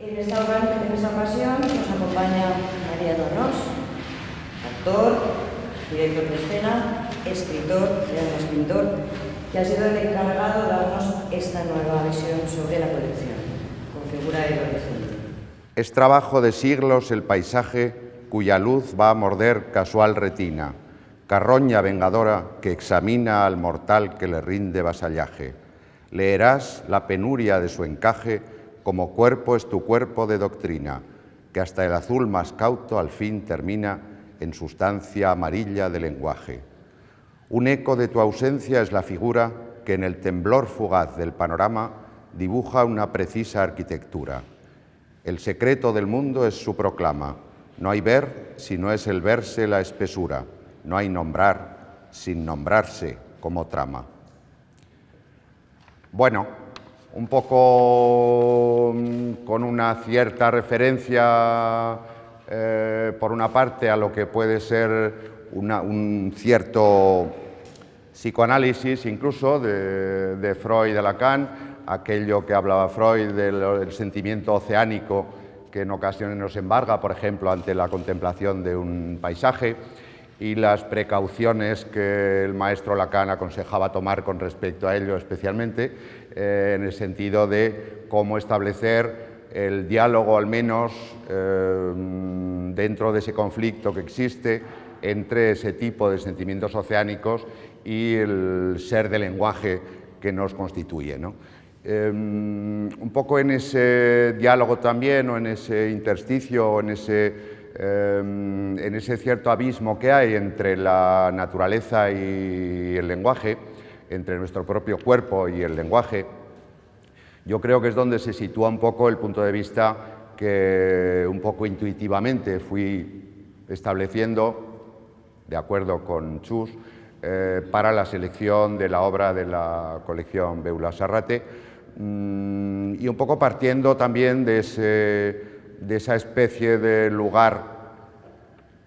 En esta ocasión nos acompaña María Donós, actor, director de escena, escritor y además pintor, que ha sido el encargado de darnos esta nueva visión sobre la colección, con figura y horizonte. Es trabajo de siglos el paisaje cuya luz va a morder casual retina, carroña vengadora que examina al mortal que le rinde vasallaje. Leerás la penuria de su encaje como cuerpo es tu cuerpo de doctrina, que hasta el azul más cauto al fin termina en sustancia amarilla de lenguaje. Un eco de tu ausencia es la figura que en el temblor fugaz del panorama dibuja una precisa arquitectura. El secreto del mundo es su proclama. No hay ver si no es el verse la espesura. No hay nombrar sin nombrarse como trama. Bueno, un poco con una cierta referencia, por una parte, a lo que puede ser un cierto psicoanálisis incluso de Freud, de Lacan, aquello que hablaba Freud del sentimiento oceánico que en ocasiones nos embarga, por ejemplo, ante la contemplación de un paisaje, y las precauciones que el maestro Lacan aconsejaba tomar con respecto a ello, especialmente en el sentido de cómo establecer el diálogo, al menos dentro de ese conflicto que existe entre ese tipo de sentimientos oceánicos y el ser del lenguaje que nos constituye, ¿no? Un poco en ese diálogo también, o en ese intersticio, o en ese cierto abismo que hay entre la naturaleza y el lenguaje, entre nuestro propio cuerpo y el lenguaje, yo creo que es donde se sitúa un poco el punto de vista que un poco intuitivamente fui estableciendo, de acuerdo con Chus, para la selección de la obra de la colección Beulah Serrate, y un poco partiendo también de esa especie de lugar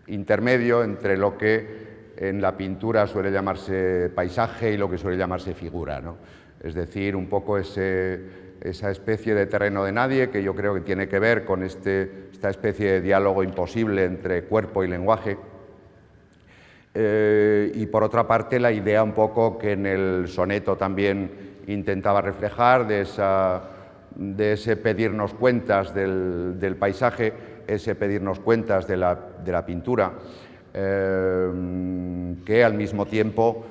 intermedio entre lo que en la pintura suele llamarse paisaje y lo que suele llamarse figura, ¿no? Es decir, un poco esa especie de terreno de nadie que yo creo que tiene que ver con esta especie de diálogo imposible entre cuerpo y lenguaje. Y por otra parte la idea un poco que en el soneto también intentaba reflejar de ese pedirnos cuentas del paisaje, ese pedirnos cuentas de la pintura, que al mismo tiempo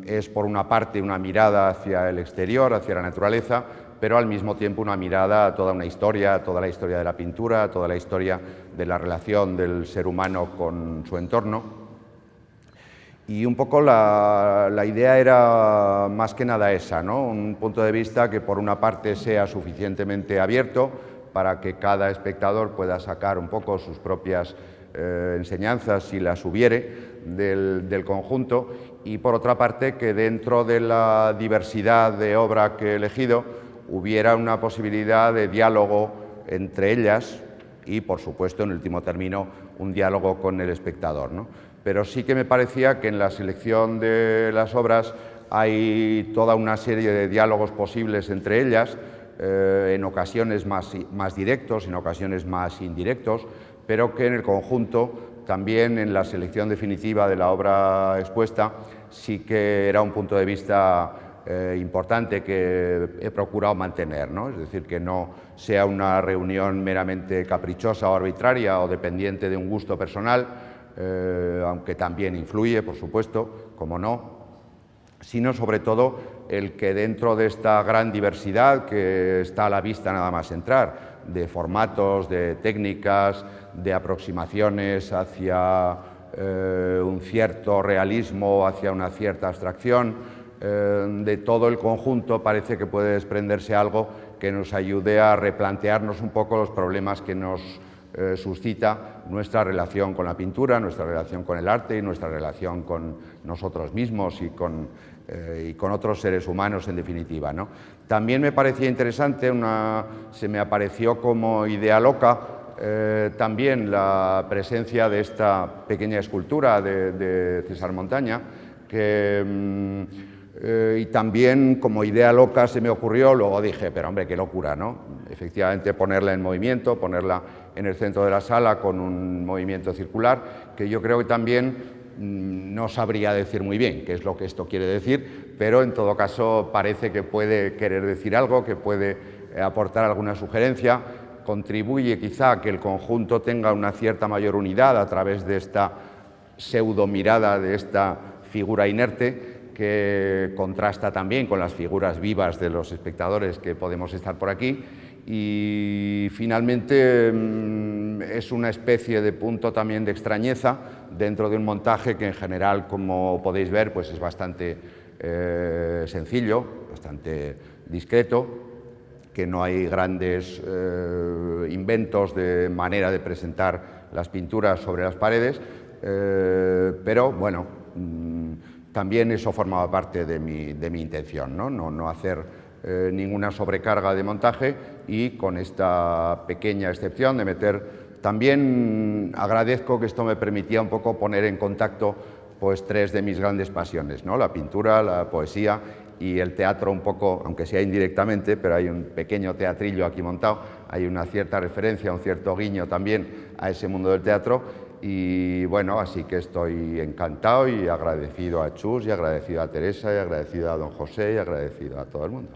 es por una parte una mirada hacia el exterior, hacia la naturaleza, pero al mismo tiempo una mirada a toda una historia, toda la historia de la pintura, toda la historia de la relación del ser humano con su entorno. Y un poco la idea era más que nada esa, ¿no? Un punto de vista que por una parte sea suficientemente abierto para que cada espectador pueda sacar un poco sus propias enseñanzas, si las hubiere, del conjunto, y por otra parte que dentro de la diversidad de obra que he elegido hubiera una posibilidad de diálogo entre ellas y, por supuesto, en último término, un diálogo con el espectador, ¿no? Pero sí que me parecía que en la selección de las obras hay toda una serie de diálogos posibles entre ellas, en ocasiones más directos, en ocasiones más indirectos, pero que en el conjunto, también en la selección definitiva de la obra expuesta, sí que era un punto de vista importante que he procurado mantener, ¿no? Es decir, que no sea una reunión meramente caprichosa o arbitraria o dependiente de un gusto personal, aunque también influye, por supuesto, como no, sino sobre todo el que dentro de esta gran diversidad que está a la vista nada más entrar, de formatos, de técnicas, de aproximaciones hacia un cierto realismo, hacia una cierta abstracción, de todo el conjunto parece que puede desprenderse algo que nos ayude a replantearnos un poco los problemas que nos suscita nuestra relación con la pintura, nuestra relación con el arte y nuestra relación con nosotros mismos y con otros seres humanos, en definitiva, ¿no? También me parecía interesante, se me apareció como idea loca, también la presencia de esta pequeña escultura de César Montaña, que Y también, como idea loca, se me ocurrió, luego dije, pero hombre, qué locura, ¿no? Efectivamente, ponerla en movimiento, ponerla en el centro de la sala con un movimiento circular, que yo creo que también no sabría decir muy bien qué es lo que esto quiere decir, pero en todo caso parece que puede querer decir algo, que puede aportar alguna sugerencia, contribuye quizá a que el conjunto tenga una cierta mayor unidad a través de esta pseudo mirada, de esta figura inerte, que contrasta también con las figuras vivas de los espectadores que podemos estar por aquí. Y finalmente es una especie de punto también de extrañeza dentro de un montaje que en general, como podéis ver, pues es bastante sencillo, bastante discreto, que no hay grandes inventos de manera de presentar las pinturas sobre las paredes, pero bueno, también eso formaba parte de mi intención, no hacer ninguna sobrecarga de montaje, y con esta pequeña excepción de meter, también agradezco que esto me permitía un poco poner en contacto pues tres de mis grandes pasiones, ¿no? La pintura, la poesía y el teatro, un poco, aunque sea indirectamente, pero hay un pequeño teatrillo aquí montado, hay una cierta referencia, un cierto guiño también a ese mundo del teatro. Y bueno, así que estoy encantado y agradecido a Chus, y agradecido a Teresa, y agradecido a don José, y agradecido a todo el mundo.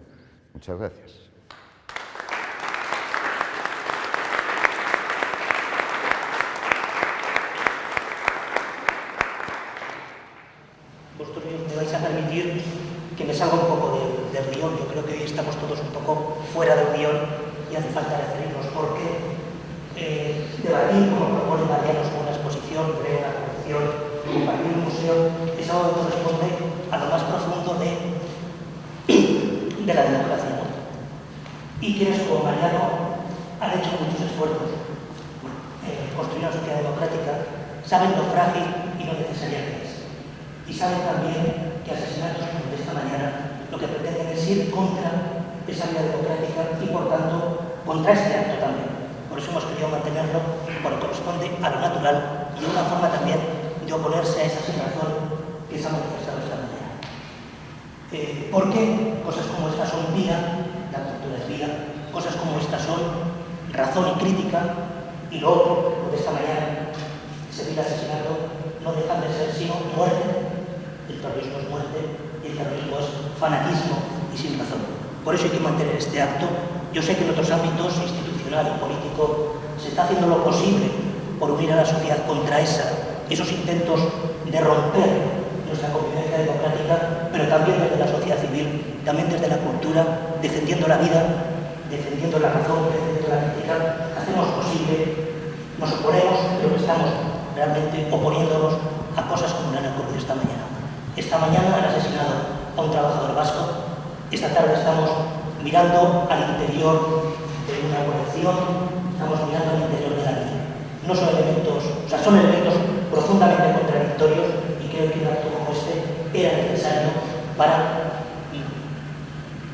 Muchas gracias. Vosotros me vais a permitir que me salga un poco del guión. Yo creo que hoy estamos todos un poco fuera del guión y hace falta referirnos, porque debatir, como propone Mariano, sobre una exposición, creo, una colección, compartir un museo, es algo que corresponde a lo más profundo de la democracia, ¿no? Y quienes, como Mariano, han hecho muchos esfuerzos construir una sociedad democrática, saben lo frágil y lo necesaria que es. Y saben también que asesinatos como el de esta mañana lo que pretenden es ir contra esa vida democrática y, por tanto, contra este acto también. Por eso hemos querido mantenerlo, porque corresponde a lo natural y una forma también de oponerse a esa situación que se ha manifestado esta mañana. Porque cosas como estas son vida, la cultura es vida, cosas como estas son razón y crítica, y lo otro, lo de esta mañana, ese vil asesinato, no dejan de ser sino muerte. El terrorismo es muerte y el terrorismo es fanatismo y sin razón. Por eso hay que mantener este acto. Yo sé que en otros ámbitos, institucional y político, se está haciendo lo posible por unir a la sociedad contra esos intentos de romper nuestra convivencia democrática, pero también desde la sociedad civil, también desde la cultura, defendiendo la vida, defendiendo la razón, defendiendo la crítica. Hacemos posible, nos oponemos, pero estamos realmente oponiéndonos a cosas como le han ocurrido esta mañana. Esta mañana han asesinado a un trabajador vasco. Esta tarde estamos mirando al interior de una colección, estamos mirando al interior de la vida. No son elementos, son elementos profundamente contradictorios, y creo que un acto como este era necesario para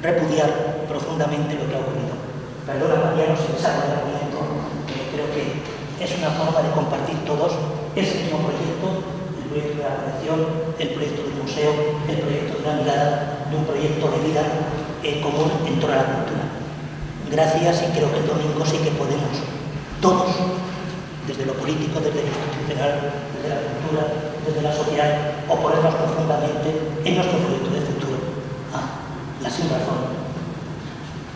repudiar profundamente lo que ha ocurrido. Perdona, Mariano, si me saco del argumento, creo que es una forma de compartir todos ese mismo proyecto, el proyecto de la colección, el proyecto del museo, el proyecto de una mirada, de un proyecto de vida común en toda la cultura. Gracias, y creo que el domingo sí que podemos todos, desde lo político, desde lo institucional, desde la cultura, desde la sociedad, oponernos profundamente en nuestro proyecto de futuro a la sin razón,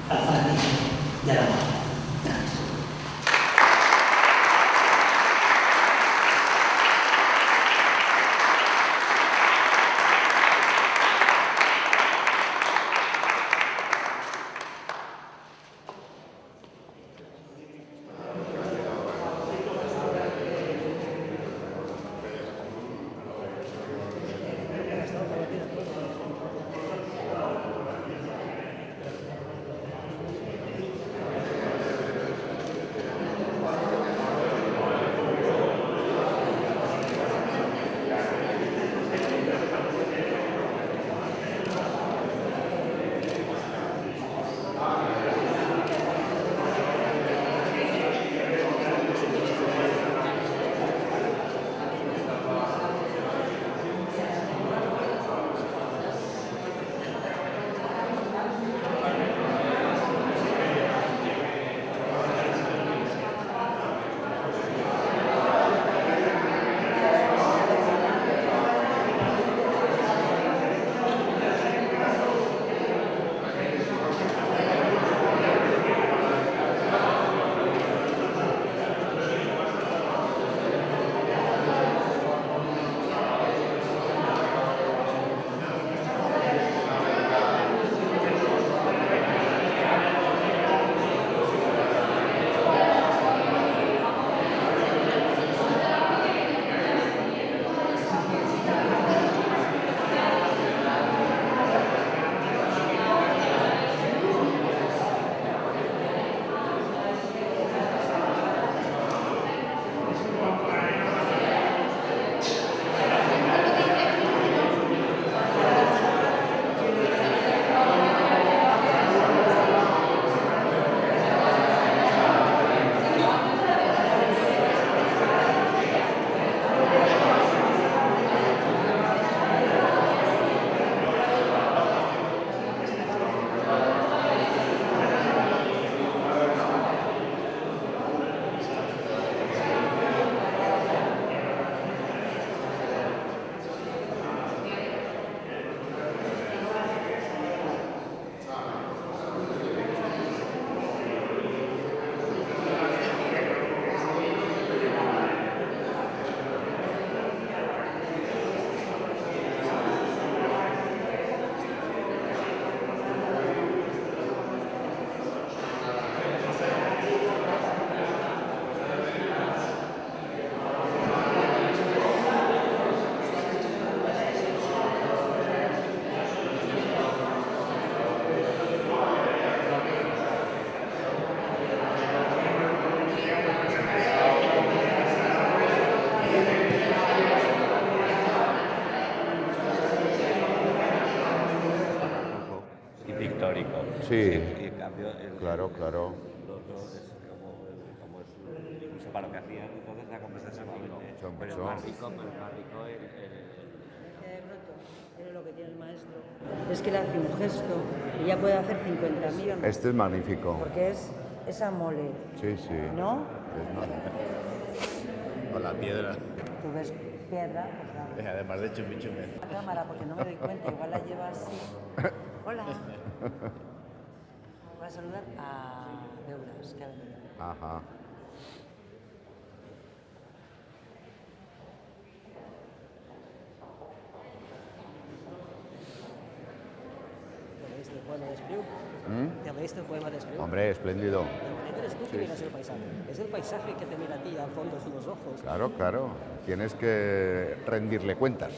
al fanatismo y a la muerte. Gracias. Claro, claro. Es como es incluso para lo que hacían, entonces la conversación Mucho, pero mucho. es más rico de Broto, pero lo que tiene el maestro es que le hace un gesto y ya puede hacer 50.000 o más. Este es magnífico. Porque es esa mole, Sí, sí. ¿no? Es magnífico. Con la piedra. Tú ves piedra, pues claro. Además de chumichume. La cámara, porque no me doy cuenta, igual la lleva así. Hola. Voy a saludar a Deulas, que ha venido. Ajá. ¿Ya leíste el poema de Espriu? ¿Mm? ¿Ya leíste el poema de Espriu? Hombre, espléndido. Pero eres tú que miras el paisaje. Es el paisaje que te mira a ti al fondo de los ojos. Claro, claro. Tienes que rendirle cuentas.